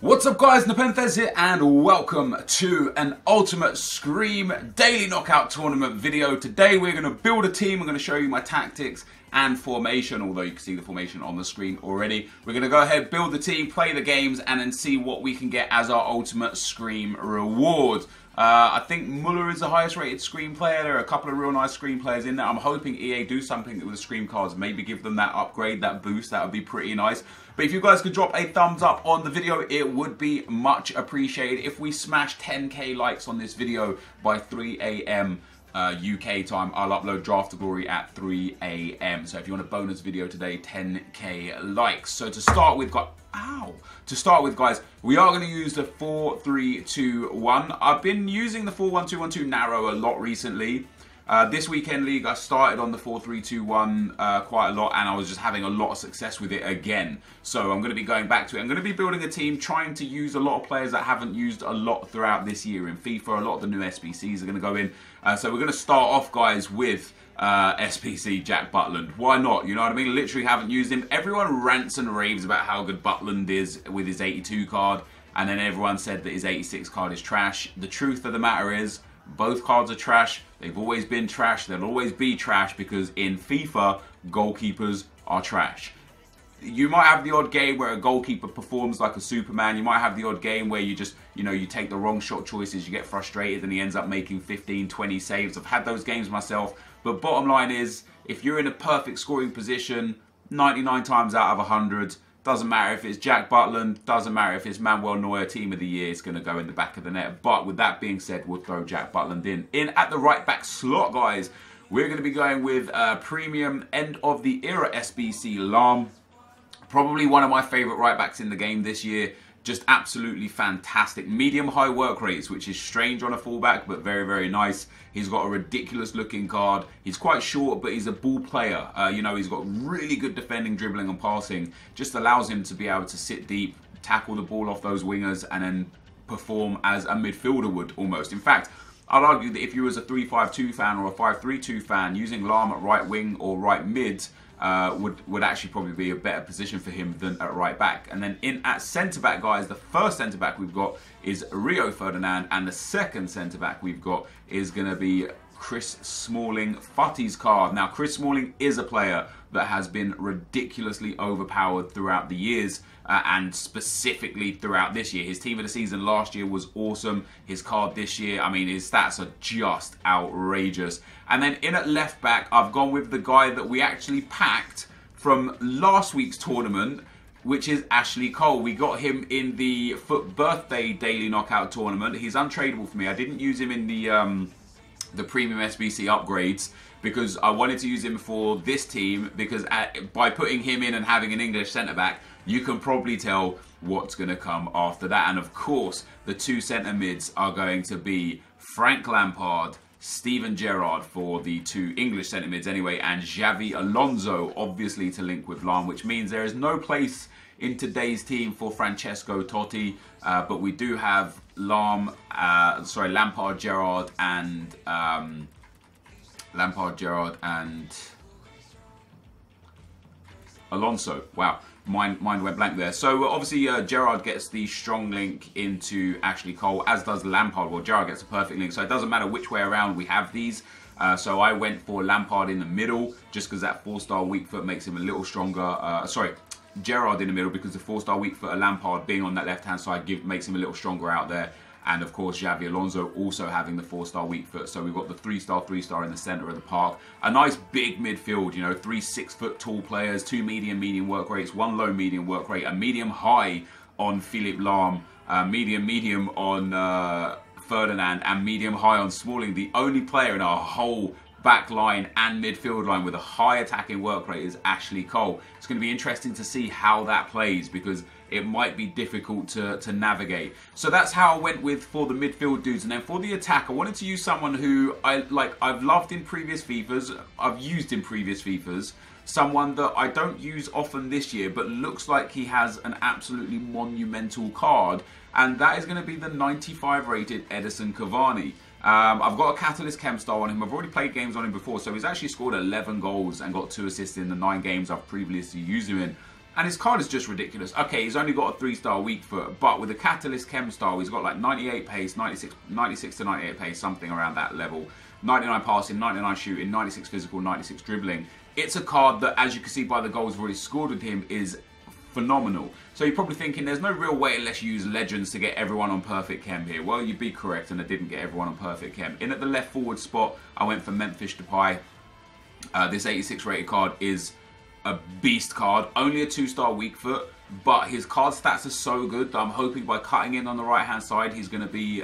What's up guys, NepentheZ here and welcome to an Ultimate Scream Daily Knockout Tournament video. Today we're going to build a team. I'm going to show you my tactics and formation, although you can see the formation on the screen already. We're going to go ahead, build the team, play the games and then see what we can get as our Ultimate Scream reward. I think Muller is the highest rated Scream player. There are a couple of real nice Scream players in there. I'm hoping EA do something with the Scream cards, maybe give them that upgrade, that boost. That would be pretty nice. But if you guys could drop a thumbs up on the video, it would be much appreciated. If we smash 10k likes on this video by 3 AM UK time, I'll upload Draft to Glory at 3 AM. So if you want a bonus video today, 10k likes. So to start with, guys, we are going to use the 4-3-2-1. I've been using the 4-1-2-1-2 narrow a lot recently. This weekend league, I started on the 4-3-2-1 quite a lot, and I was just having a lot of success with it again. So I'm going to be going back to it. I'm going to be building a team, trying to use a lot of players that haven't used a lot throughout this year in FIFA. A lot of the new SBCs are going to go in. So we're going to start off, guys, with SPC Jack Butland. Why not? You know what I mean? Literally haven't used him. Everyone rants and raves about how good Butland is with his 82 card, and then everyone said that his 86 card is trash. The truth of the matter is, both cards are trash. They've always been trash. They'll always be trash because in FIFA, goalkeepers are trash. You might have the odd game where a goalkeeper performs like a Superman. You might have the odd game where you just, you take the wrong shot choices, you get frustrated and he ends up making 15, 20 saves. I've had those games myself. But bottom line is, if you're in a perfect scoring position, 99 times out of 100, doesn't matter if it's Jack Butland, doesn't matter if it's Manuel Neuer, team of the year, it's going to go in the back of the net. But with that being said, we'll throw Jack Butland in. At the right back slot, guys, we're going to be going with premium end of the era SBC Lahm. Probably one of my favourite right backs in the game this year. Just absolutely fantastic. Medium-high work rates, which is strange on a fullback, but very, very nice. He's got a ridiculous-looking card. He's quite short, but he's a ball player. He's got really good defending, dribbling, and passing. Just allows him to be able to sit deep, tackle the ball off those wingers, and then perform as a midfielder would almost. In fact, I'd argue that if you was a 3-5-2 fan or a 5-3-2 fan, using Lahm at right wing or right mid would actually probably be a better position for him than at right back. And then at centre back, guys, the first centre back we've got is Rio Ferdinand, and the second centre back we've got is going to be Chris Smalling, Futty's card. Now, Chris Smalling is a player that has been ridiculously overpowered throughout the years, and specifically throughout this year. His team of the season last year was awesome. His card this year, I mean, his stats are just outrageous. And then in at left back, I've gone with the guy that we actually packed from last week's tournament, which is Ashley Cole. We got him in the FUT Birthday Daily Knockout Tournament. He's untradeable for me. I didn't use him in the premium SBC upgrades because I wanted to use him for this team, because by putting him in and having an English centre-back, you can probably tell what's going to come after that. And of course, the two centre mids are going to be Frank Lampard, Steven Gerrard for the two English centre mids anyway, and Xavi Alonso, obviously to link with Lahm, which means there is no place in today's team for Francesco Totti, but we do have Lampard, Gerrard, and Alonso. Wow, mind went blank there. So obviously Gerrard gets the strong link into Ashley Cole, as does Lampard. Well, Gerrard gets a perfect link, so it doesn't matter which way around we have these. So I went for Lampard in the middle, just because that 4-star weak foot makes him a little stronger. Gerrard in the middle, because the 4-star weak foot of Lampard being on that left-hand side makes him a little stronger out there. And of course, Xavi Alonso also having the 4-star weak foot. So we've got the 3-star in the centre of the park. A nice big midfield, 3 6-foot tall players, 2 medium work rates, 1 low medium work rate, a medium high on Philippe Lahm, medium on Ferdinand, and medium high on Smalling. The only player in our whole back line and midfield line with a high attacking work rate is Ashley Cole. It's going to be interesting to see how that plays, because it might be difficult to navigate. So that's how I went with for the midfield dudes. And then for the attack, I wanted to use someone who I've loved in previous FIFAs, I've used in previous FIFAs, someone that I don't use often this year, but looks like he has an absolutely monumental card, and that is going to be the 95 rated Edison Cavani. I've got a Catalyst Chem Star on him. I've already played games on him before, so he's actually scored 11 goals and got 2 assists in the 9 games I've previously used him in. And his card is just ridiculous. Okay, he's only got a 3-star weak foot, but with the Catalyst Chem style, he's got like 98 pace, 96 to 98 pace, something around that level. 99 passing, 99 shooting, 96 physical, 96 dribbling. It's a card that, as you can see by the goals we've already scored with him, is phenomenal. So you're probably thinking there's no real way unless you use legends to get everyone on perfect chem here. Well, you'd be correct, and I didn't get everyone on perfect chem. In at the left forward spot, I went for NepentheZ. This 86 rated card is a beast card, only a 2-star weak foot, but his card stats are so good that I'm hoping by cutting in on the right hand side he's going to be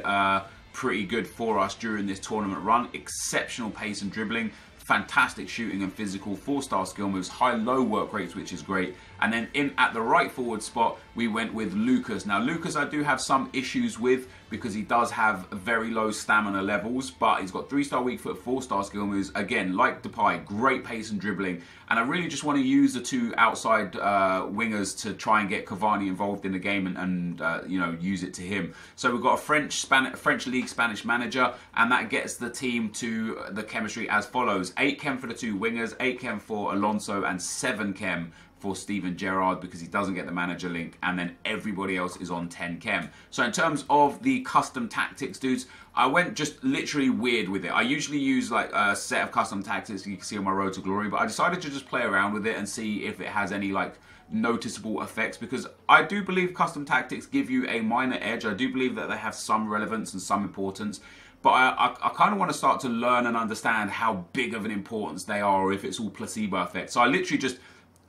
pretty good for us during this tournament run. Exceptional pace and dribbling, fantastic shooting and physical, 4-star skill moves, high-low work rates, which is great. And then in at the right forward spot, we went with Lucas. Now, Lucas I do have some issues with because he does have very low stamina levels, but he's got 3-star weak foot, 4-star skill moves. Again, like Depay, great pace and dribbling. And I really just want to use the 2 outside wingers to try and get Cavani involved in the game and you know, use it to him. So we've got a French League Spanish manager, and that gets the team to the chemistry as follows: 8 chem for the 2 wingers, 8 chem for Alonso, and 7 chem for Steven Gerrard because he doesn't get the manager link, and then everybody else is on 10 chem. So in terms of the custom tactics, dudes, I went just literally weird with it. I usually use like a set of custom tactics you can see on my Road to Glory, but I decided to just play around with it and see if it has any like noticeable effects, because I do believe custom tactics give you a minor edge. I do believe that they have some relevance and some importance, but I kind of want to start to learn and understand how big of an importance they are, or if it's all placebo effect. So I literally just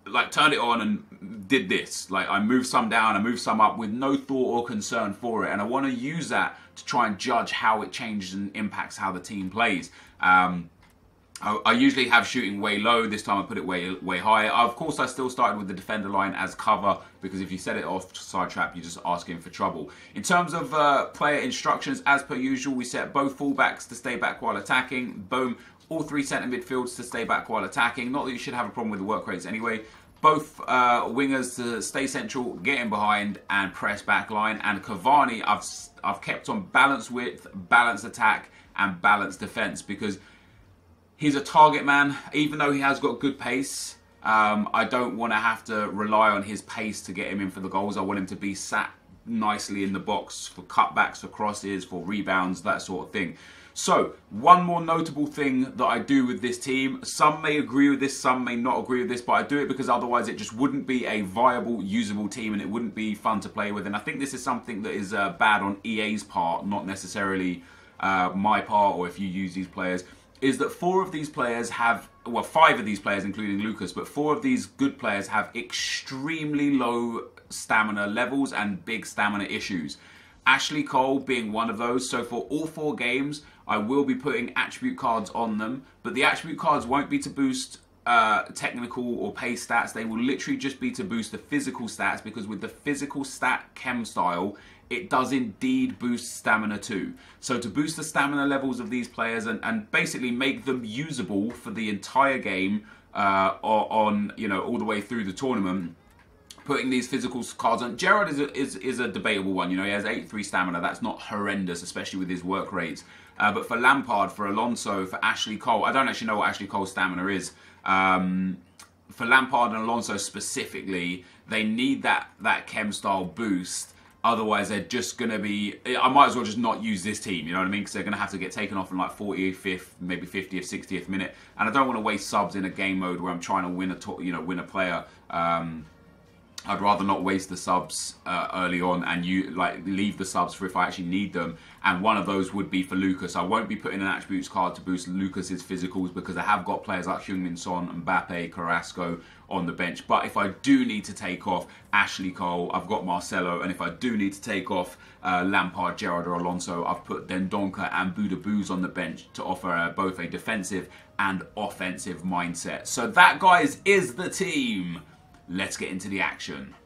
like turned it on and did this. Like I moved some down, I moved some up with no thought or concern for it, and I want to use that to try and judge how it changes and impacts how the team plays. I usually have shooting way low. This time I put it way higher. Of course, I still started with the defender line as cover, because if you set it off side trap, you're just asking for trouble. In terms of player instructions, as per usual, we set both fullbacks to stay back while attacking. Boom. All 3 centre midfields to stay back while attacking. Not that you should have a problem with the work rates anyway. Both wingers to stay central, get in behind, and press back line. And Cavani, I've kept on balanced width, balanced attack, and balanced defence, because he's a target man. Even though he has got good pace, I don't want to have to rely on his pace to get him in for the goals. I want him to be sat nicely in the box for cutbacks, for crosses, for rebounds, that sort of thing. So, one more notable thing that I do with this team, some may agree with this, some may not agree with this, but I do it because otherwise it just wouldn't be a viable, usable team, and it wouldn't be fun to play with. And I think this is something that is bad on EA's part, not necessarily my part, or if you use these players, is that 4 of these players have, well, 5 of these players, including Lucas, but 4 of these good players have extremely low stamina levels and big stamina issues. Ashley Cole being one of those. So for all 4 games, I will be putting attribute cards on them, but the attribute cards won't be to boost technical or pace stats. They will literally just be to boost the physical stats, because with the physical stat chem style, it does indeed boost stamina too. So to boost the stamina levels of these players and basically make them usable for the entire game on, you know, all the way through the tournament, putting these physical cards on. Gerrard is a debatable one. You know, he has 83 stamina. That's not horrendous, especially with his work rates. But for Lampard, for Alonso, for Ashley Cole, I don't actually know what Ashley Cole's stamina is. For Lampard and Alonso specifically, they need that chem style boost. Otherwise, they're just going to be... I might as well just not use this team, you know what I mean? Because they're going to have to get taken off in like 45th, maybe 50th, 60th minute. And I don't want to waste subs in a game mode where I'm trying to win a player. I'd rather not waste the subs early on and leave the subs for if I actually need them. And one of those would be for Lucas. I won't be putting an attributes card to boost Lucas's physicals, because I have got players like Heung-min Son, Mbappe, Carrasco on the bench. But if I do need to take off Ashley Cole, I've got Marcelo. And if I do need to take off Lampard, Gerrard or Alonso, I've put Dendoncker and Buda Bouz on the bench to offer both a defensive and offensive mindset. So that, guys, is the team. Let's get into the action.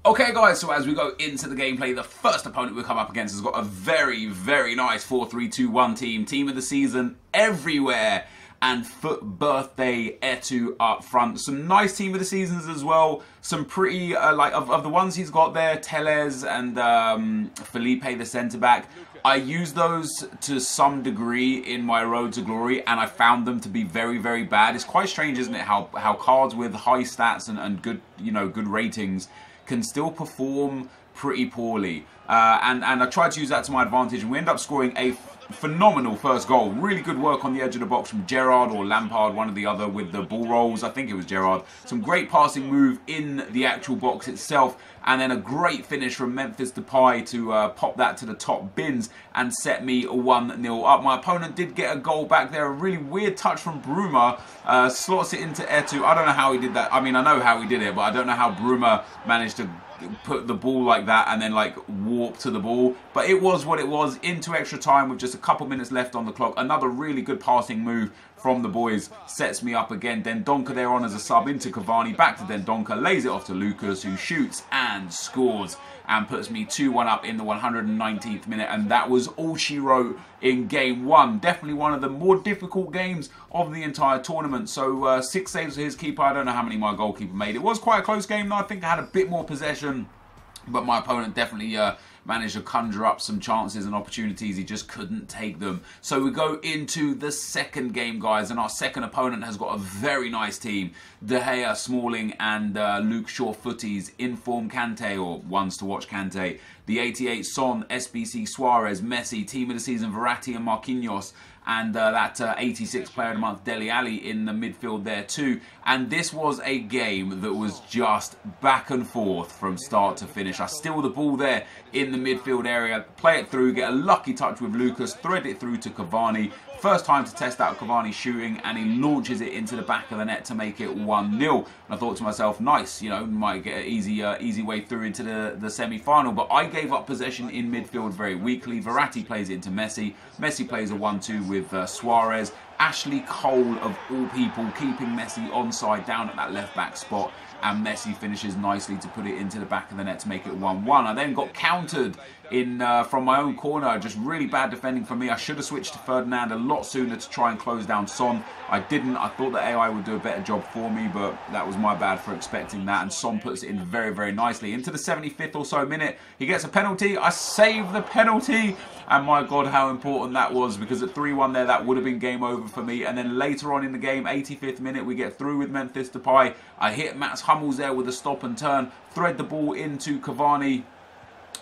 Okay guys, so as we go into the gameplay, the first opponent we'll come up against has got a very, very nice 4-3-2-1 team of the season everywhere. and Foot Birthday Etu up front. Some nice team of the seasons as well. Some pretty, like, of the ones he's got there, Tellez and Felipe, the centre-back. I use those to some degree in my Road to Glory, and I found them to be very, very bad. It's quite strange, isn't it, how cards with high stats and good, good ratings can still perform pretty poorly. And I tried to use that to my advantage, and we end up scoring a phenomenal first goal. Really good work on the edge of the box from Gerrard or Lampard, one or the other, with the ball rolls. I think it was Gerrard. Some great passing move in the actual box itself, and then a great finish from NepentheZ to pop that to the top bins and set me 1-0 up. My opponent did get a goal back there. A really weird touch from Bruma. Slots it into Etu. I don't know how he did that. I mean, I know how he did it, but I don't know how Bruma managed to put the ball like that and then like warp to the ball. But it was what it was. Into extra time with just a couple minutes left on the clock. Another really good passing move from the boys sets me up again. Dendoncker there on as a sub into Cavani. Back to Dendoncker. Lays it off to Lucas, who shoots and scores and puts me 2-1 up in the 119th minute. And that was all she wrote in game one. Definitely one of the more difficult games of the entire tournament. So 6 saves for his keeper. I don't know how many my goalkeeper made. It was quite a close game though. I think I had a bit more possession, but my opponent definitely managed to conjure up some chances and opportunities. He just couldn't take them. So we go into the second game, guys, and our second opponent has got a very nice team. De Gea, Smalling, and Luke Shaw Footies, Inform Kante, or ones to watch Kante. The 88 Son, SBC Suarez, Messi, team of the season Verratti and Marquinhos, and that 86 player of the month Dele Alli in the midfield there too. And this was a game that was just back and forth from start to finish. I steal the ball there in the midfield area, play it through, get a lucky touch with Lucas, thread it through to Cavani. First time to test out Cavani shooting, and he launches it into the back of the net to make it 1-0. And I thought to myself, nice, might get an easy way through into the semi-final. But I gave up possession in midfield very weakly. Verratti plays it into Messi. Messi plays a 1-2 with Suarez. Ashley Cole, of all people, keeping Messi onside down at that left-back spot. And Messi finishes nicely to put it into the back of the net to make it 1-1. I then got countered in from my own corner. Just really bad defending from me. I should have switched to Ferdinand a lot sooner to try and close down Son. I didn't. I thought that AI would do a better job for me, but that was my bad for expecting that. And Son puts it in very, very nicely. Into the 75th or so minute, he gets a penalty. I save the penalty. And my God, how important that was, because at 3-1 there, that would have been game over for me. And then later on in the game, 85th minute, we get through with NepentheZ. I hit Mats Hummels there with a stop and turn, thread the ball into Cavani,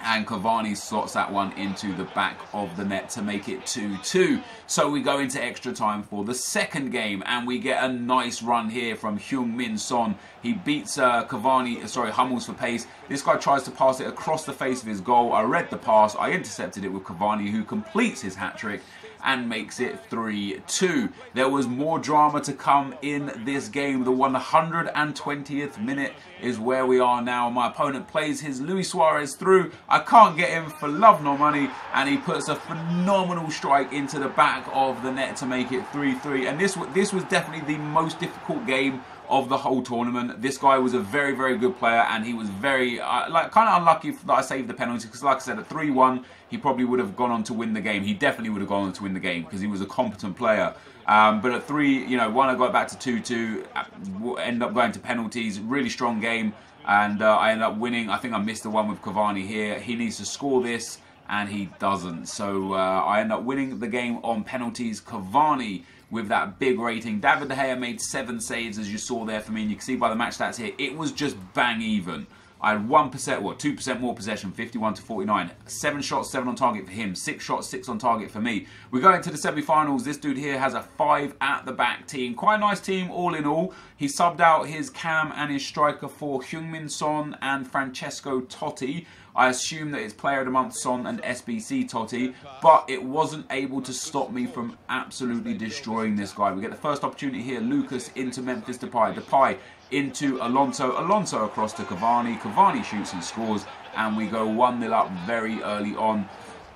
and Cavani slots that one into the back of the net to make it 2-2. So we go into extra time for the second game, and we get a nice run here from Heung-min Son. He beats Hummels for pace. This guy tries to pass it across the face of his goal. I read the pass. I intercepted it with Cavani, who completes his hat-trick and makes it 3-2. There was more drama to come in this game. The 120th minute is where we are now. My opponent plays his Luis Suarez through. I can't get him for love nor money, and he puts a phenomenal strike into the back of the net to make it 3-3. And this was definitely the most difficult game of the whole tournament. This guy was a very, very good player, and he was very kind of unlucky that I saved the penalty, because like I said, at 3-1 he probably would have gone on to win the game. He definitely would have gone on to win the game because he was a competent player. But at 3-1 I got back to 2-2, ended up going to penalties. Really strong game, and I ended up winning. I think I missed the one with Cavani here. He needs to score this, and he doesn't. So I end up winning the game on penalties. Cavani with that big rating. David De Gea made 7 saves, as you saw there for me, and you can see by the match stats here, it was just bang even. I had 2% more possession, 51 to 49. 7 shots, 7 on target for him. 6 shots, 6 on target for me. We go into the semi-finals. This dude here has a 5 at the back team. Quite a nice team all in all. He subbed out his cam and his striker for Heung-min Son and Francesco Totti. I assume that it's player of the month Son and SBC Totti, but it wasn't able to stop me from absolutely destroying this guy. We get the first opportunity here. Lucas into NepentheZ. Depay into Alonso. Alonso across to Cavani. Cavani shoots and scores, and we go 1-0 up very early on.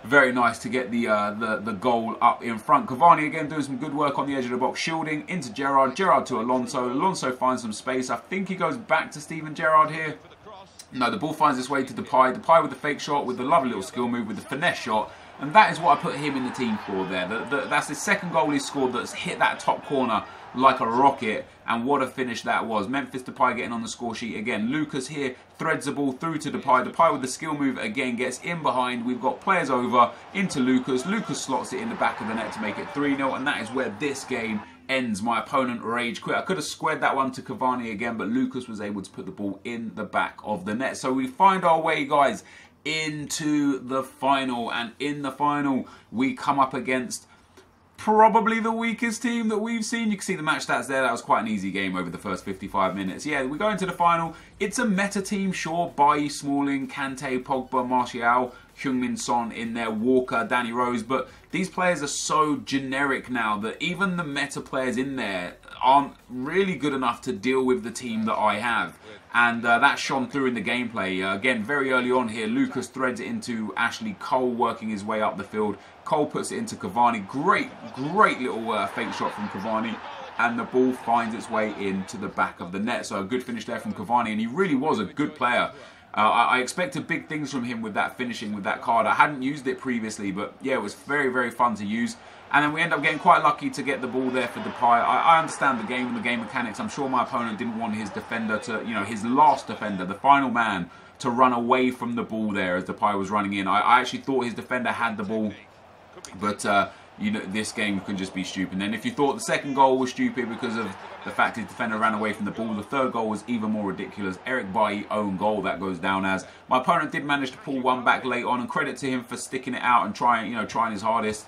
Very nice to get the goal up in front. Cavani again doing some good work on the edge of the box, shielding into Gerrard. Gerrard to Alonso. Alonso finds some space. I think he goes back to Steven Gerrard here. No, the ball finds its way to Depay. Depay with the fake shot, with the lovely little skill move, with the finesse shot. And that is what I put him in the team for there. That's the second goal he scored that's hit that top corner like a rocket. And what a finish that was. Memphis Depay getting on the score sheet again. Lucas here threads the ball through to Depay. Depay with the skill move again gets in behind. We've got players over into Lucas. Lucas slots it in the back of the net to make it 3-0. And that is where this game ends. My opponent rage quit. I could have squared that one to Cavani again, but Lucas was able to put the ball in the back of the net. So we find our way, guys, into the final. And in the final, we come up against probably the weakest team that we've seen. You can see the match stats there. That was quite an easy game over the first 55 minutes. Yeah, we go into the final. It's a meta team, sure. Bailly, Smalling, Kante, Pogba, Martial, Heung-min Son in there, Walker, Danny Rose. But these players are so generic now that even the meta players in there aren't really good enough to deal with the team that I have. And that shone through in the gameplay. Again, very early on here, Lucas threads it into Ashley Cole, working his way up the field. Cole puts it into Cavani. Great little fake shot from Cavani. And the ball finds its way into the back of the net. So a good finish there from Cavani. And he really was a good player. I expected big things from him with that finishing, with that card. I hadn't used it previously, but yeah, it was very fun to use. And then we end up getting quite lucky to get the ball there for Depay. I understand the game and the game mechanics. I'm sure my opponent didn't want his defender to, you know, his last defender, the final man, to run away from the ball there as Depay was running in. I actually thought his defender had the ball, but you know, this game can just be stupid. And then if you thought the second goal was stupid because of the fact his defender ran away from the ball, the third goal was even more ridiculous. Eric Bailly own goal, that goes down as. My opponent did manage to pull one back late on, and credit to him for sticking it out and trying his hardest.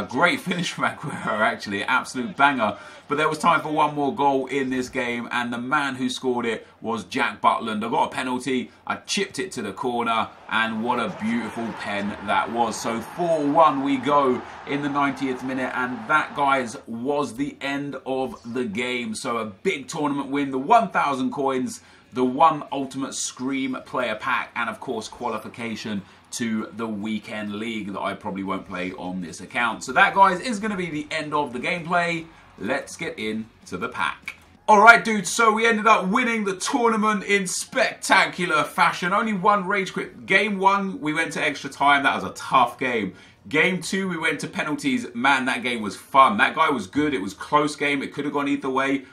Great finish from Enquiries, actually, absolute banger. But there was time for one more goal in this game, and the man who scored it was Jack Butland. I got a penalty, I chipped it to the corner, and what a beautiful pen that was. So 4-1 we go in the 90th minute, and that, guys, was the end of the game. So a big tournament win, the 1,000 coins, the one Ultimate Scream player pack, and of course qualification to the weekend league that I probably won't play on this account. So that, guys, is going to be the end of the gameplay. Let's get into the pack. Alright, dudes, so we ended up winning the tournament in spectacular fashion. Only one rage quit. Game 1, we went to extra time. That was a tough game. Game 2, we went to penalties. Man, that game was fun. That guy was good. It was a close game. It could have gone either way.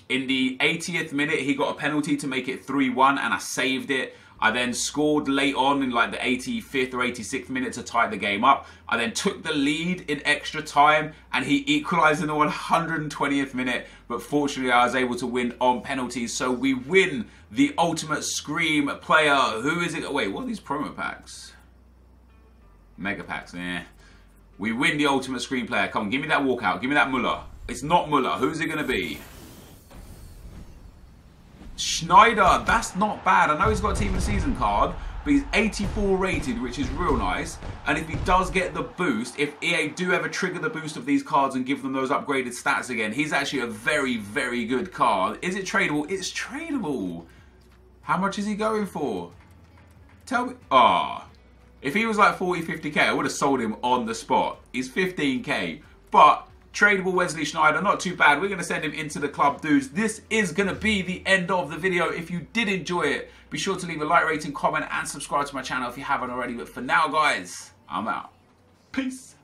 In the 80th minute, he got a penalty to make it 3-1, and I saved it. I then scored late on in like the 85th or 86th minute to tie the game up. I then took the lead in extra time, and he equalised in the 120th minute. But fortunately, I was able to win on penalties. So we win the Ultimate Scream player. Who is it? Wait, what are these promo packs? Mega packs, eh. We win the Ultimate Scream player. Come on, give me that walkout. Give me that Muller. It's not Muller. Who's it going to be? Schneider, that's not bad. I know he's got a Team of the Season card, but he's 84 rated, which is real nice. And if he does get the boost, if EA do ever trigger the boost of these cards and give them those upgraded stats again, he's actually a very good card. Is it tradable? It's tradable. How much is he going for? Tell me. Ah, if he was like 40, 50k, I would have sold him on the spot. He's 15k, but tradable Wesley Schneider, not too bad. We're going to send him into the club, dudes. This is going to be the end of the video. If you did enjoy it, be sure to leave a like, rating, comment, and subscribe to my channel if you haven't already. But for now, guys, I'm out. Peace.